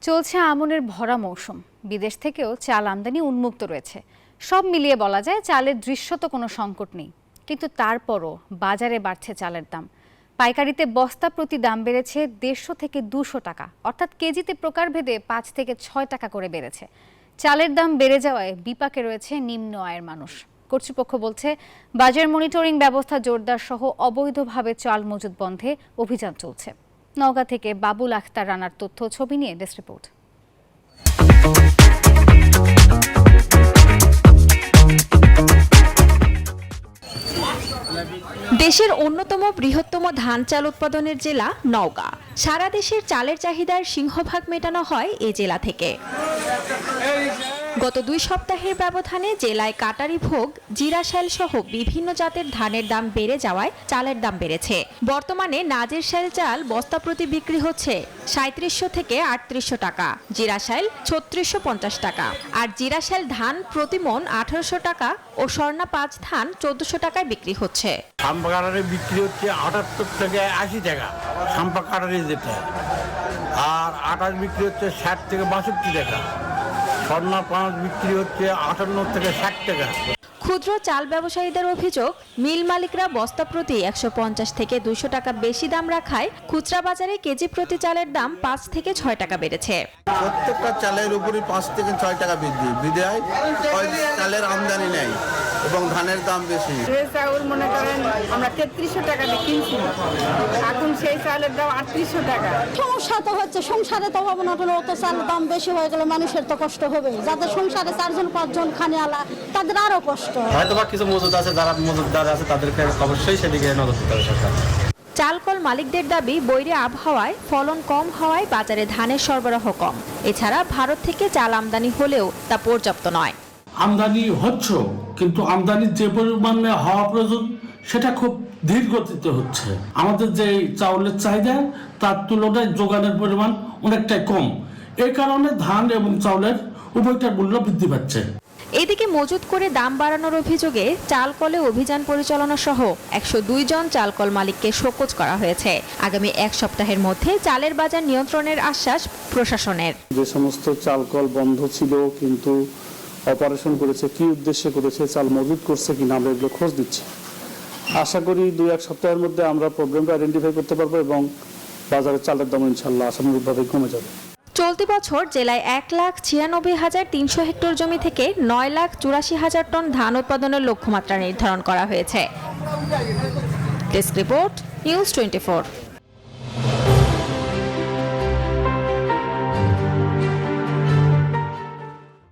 চলছে আমনের ভরা মৌসুম। বিদেশ থেকেও চাল আমদানি উন্মুক্ত রয়েছে। সব মিলিয়ে বলা যায় চালের দৃশ্যত কোনো সংকট নেই, কিন্তু তারপরও বাজারে বাড়ছে চালের দাম। পাইকারিতে বস্তা প্রতি দাম বেড়েছে 150 থেকে 200 টাকা, অর্থাৎ কেজিতে প্রকারভেদে 5 থেকে 6 টাকা করে বেড়েছে। চালের দাম বেড়ে যাওয়ায় বিপাকে রয়েছে নিম্ন আয়ের মানুষ। কর্তৃপক্ষ বলছে বাজার মনিটরিং ব্যবস্থা জোরদার সহ অবৈধভাবে চাল মজুত বন্ধে অভিযান চলছে। নওগাঁ থেকে বাবুল আখতার রানার তথ্য ছবি নিয়ে ডেস্ক রিপোর্ট। দেশের অন্যতম বৃহত্তম ধান চাল উৎপাদনের জেলা নওগাঁ। সারা দেশের চালের চাহিদার সিংহভাগ মেটানো হয় এ জেলা থেকে। গত 2 সপ্তাহের ব্যবধানে জেলায় কাটারি ভোগ, জিরাশাইল সহ বিভিন্ন জাতের ধানের দাম বেড়ে যাওয়ায় চালের দাম বেড়েছে। বর্তমানে নাজিরশাইল চাল বস্তা প্রতি বিক্রি হচ্ছে 3700 থেকে 3800 টাকা, জিরাশাইল 3650 টাকা, আর জিরাশাইল ধান প্রতি মন 1800 টাকা ও স্বর্ণা 5 ধান 1400 টাকায় বিক্রি হচ্ছে। সাম্পা কাটারে বিক্রি হচ্ছে 78 থেকে 80 টাকা সাম্পা কাটারে যেটা, আর আটাশ বিক্রি হচ্ছে 60 থেকে 62 টাকা, স্বর্ণা 5 বিক্রি হচ্ছে 58 থেকে 60 টাকা। ক্ষুদ্র চাল ব্যবসায়ীদের অভিযোগ, মিল মালিকরা বস্তা প্রতি 150 থেকে 200 টাকা বেশি দাম রাখায় খুচরা বাজারে কেজি প্রতি চালের দাম 5 থেকে 6 টাকা বেড়েছে। প্রত্যেকটা চালের উপরই 5 থেকে 6 টাকা বৃদ্ধি হয়। চালের আমদানি নেই এবং ধানের দাম বেশি। চাউল মনে করেন আমরা 3300 টাকা দিয়ে কিনছি, এখন সেই চালের দাম 3800 টাকা। সমস্যা তো হচ্ছে, সংসারে তো হবে না, অত চালের দাম বেশি হয়ে গেলে মানুষের তো কষ্ট হবে। যাদের সংসারে 4জন 5জন খানে আলা, তাদের আরো কষ্ট। হয়তো বা কিছু মজুদ আছে, যারা মজুদদার আছে তাদেরকে অবশ্যই সেদিকে নজর দিতে হবে সরকার। চালকল মালিকদের দাবি, বৈরী আবহাওয়ায় ফলন কম হওয়ায় বাজারে ধানের সরবরাহ কম। এছাড়া ভারত থেকে চাল আমদানি হলেও তা পর্যাপ্ত নয়। আমদানি হচ্ছে, কিন্তু আমদানির যে পরিমাণে হওয়া প্রয়োজন সেটা খুব ধীর গতিতে হচ্ছে। আমাদের যে চাউলের চাহিদা তার তুলনায় যোগানের পরিমাণ অনেকটাই কম। এই কারণে ধান এবং চাউলের উভয়টার মূল্য বৃদ্ধি পাচ্ছে। এদিকে মজুত করে দাম বাড়ানোর অভিযোগে চালকলে অভিযান পরিচালনা সহ 102 জন চালকল মালিককে শোকজ করা হয়েছে। আগামী 1 সপ্তাহের মধ্যে চালের বাজার নিয়ন্ত্রণের আশ্বাস প্রশাসনের। যে সমস্ত চালকল বন্ধ ছিল কিন্তু অপারেশন করেছে, কি উদ্দেশ্যে করেছে, চাল মজুত করছে কিনা, আমরা এগুলো খোঁজ দিচ্ছি। আশা করি 2-1 সপ্তাহের মধ্যে আমরা প্রবলেমটা আইডেন্টিফাই করতে পারবো এবং বাজারে চালের দাম ইনশাল্লাহ আশানুরূপভাবে কমে যাবে। চলতি বছর জেলায় 1,96,300 হেক্টর জমি থেকে 9,84,000 টন ধান উৎপাদনের লক্ষ্যমাত্রা নির্ধারণ করা হয়েছে। Desk report, news 24।